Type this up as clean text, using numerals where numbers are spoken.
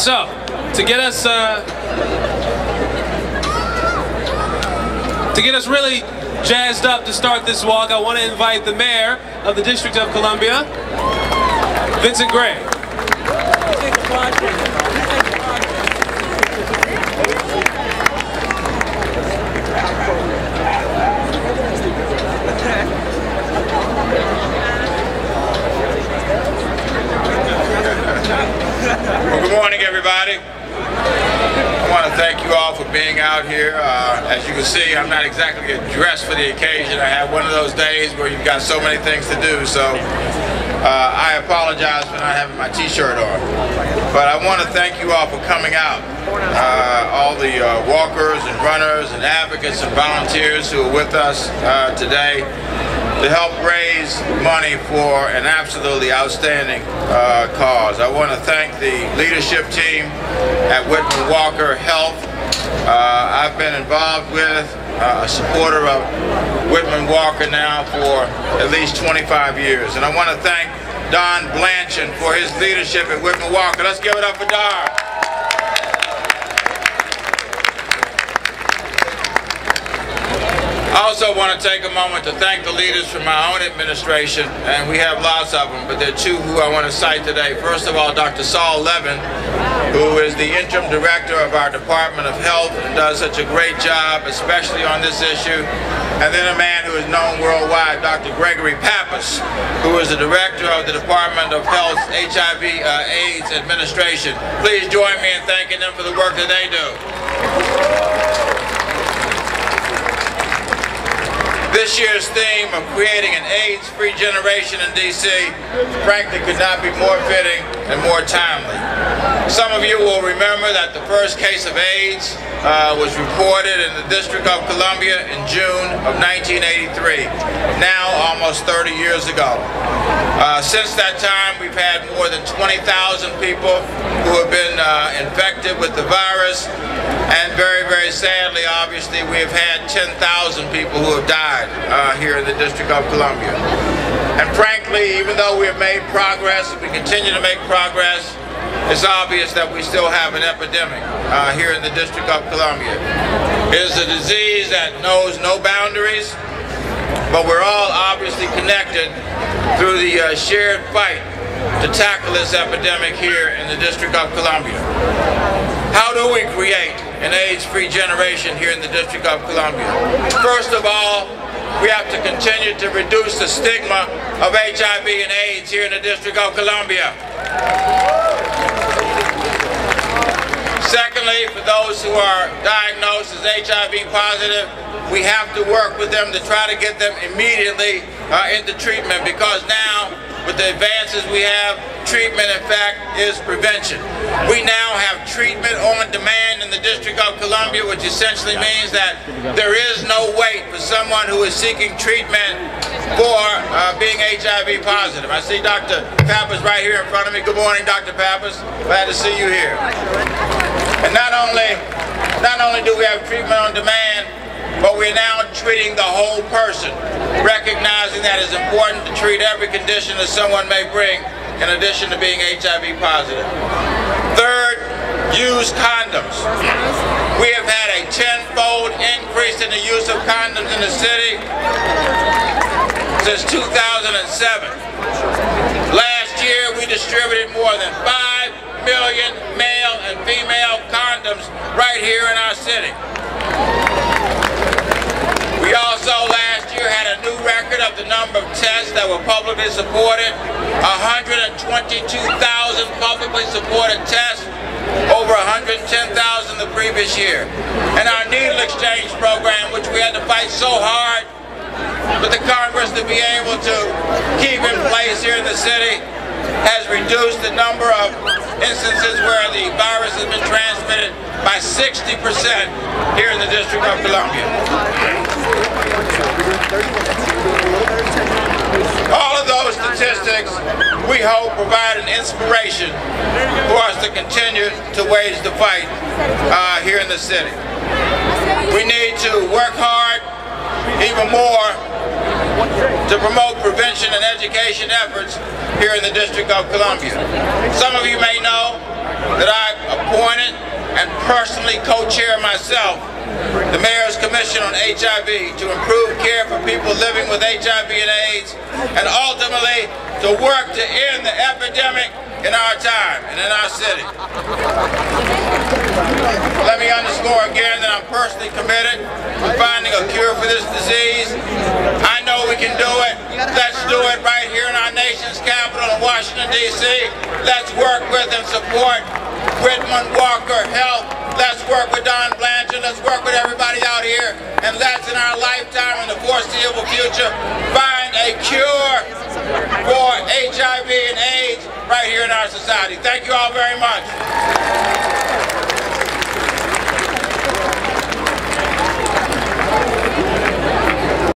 So, to get us really jazzed up to start this walk, I want to invite the mayor of the District of Columbia, Vincent Gray. Well, good morning, everybody. I want to thank you all for being out here. As you can see, I'm not exactly dressed for the occasion. I have one of those days where you've got so many things to do, so I apologize for not having my t-shirt on. But I want to thank you all for coming out. All the walkers and runners and advocates and volunteers who are with us today to help raise money for an absolutely outstanding cause. I want to thank the leadership team at Whitman-Walker Health. I've been involved with, a supporter of Whitman-Walker now for at least 25 years. And I want to thank Don Blanchard for his leadership at Whitman-Walker. Let's give it up for Don. I also want to take a moment to thank the leaders from my own administration, and we have lots of them, but there are two who I want to cite today. First of all, Dr. Saul Levin, who is the interim director of our Department of Health and does such a great job, especially on this issue. And then a man who is known worldwide, Dr. Gregory Pappas, who is the director of the Department of Health's HIV/AIDS administration. Please join me in thanking them for the work that they do. This year's theme of creating an AIDS-free generation in D.C. frankly could not be more fitting and more timely. Some of you will remember that the first case of AIDS was reported in the District of Columbia in June of 1983, now almost 30 years ago. Since that time, we've had more than 20,000 people who have been infected with the virus, and very, very sadly, obviously, we have had 10,000 people who have died here in the District of Columbia. And frankly, even though we have made progress, and we continue to make progress, it's obvious that we still have an epidemic here in the District of Columbia. It is a disease that knows no boundaries, but we're all obviously connected through the shared fight to tackle this epidemic here in the District of Columbia. How do we create an AIDS-free generation here in the District of Columbia? First of all, we have to continue to reduce the stigma of HIV and AIDS here in the District of Columbia. Secondly, for those who are diagnosed as HIV positive, we have to work with them to try to get them immediately into treatment, because now, with the advances we have, treatment, in fact, is prevention. We now have treatment on demand in the District of Columbia, which essentially means that there is no wait for someone who is seeking treatment for being HIV positive. I see Dr. Pappas right here in front of me. Good morning, Dr. Pappas. Glad to see you here. And not only do we have treatment on demand, but we're now treating the whole person, recognizing that it's important to treat every condition that someone may bring, in addition to being HIV positive. Third, use condoms. We have had a 10-fold increase in the use of condoms in the city since 2007. Last year, we distributed more than 5 million male and female condoms right here in our city. We also last year had a new record of the number of tests that were publicly supported, 122,000 publicly supported tests, over 110,000 the previous year. And our needle exchange program, which we had to fight so hard with the Congress to be able to keep in place here in the city, has reduced the number of instances where the virus has been transmitted by 60% here in the District of Columbia. All of those statistics, we hope, provide an inspiration for us to continue to wage the fight here in the city. We need to work hard even more to promote prevention and education efforts here in the District of Columbia. Some of you may know that I personally co-chair myself the Mayor's Commission on HIV to improve care for people living with HIV and AIDS, and ultimately to work to end the epidemic in our time and in our city. Let me underscore again that I'm personally committed to finding a cure for this disease. I know we can do it. Let's do it right here in our nation's capital in Washington, D.C. Let's work with and support Whitman-Walker Health. Let's work with Don Blanchard. Let's work with everybody out here. And let's, in our lifetime, in the foreseeable future, find a cure for HIV and AIDS right here in our society. Thank you all very much.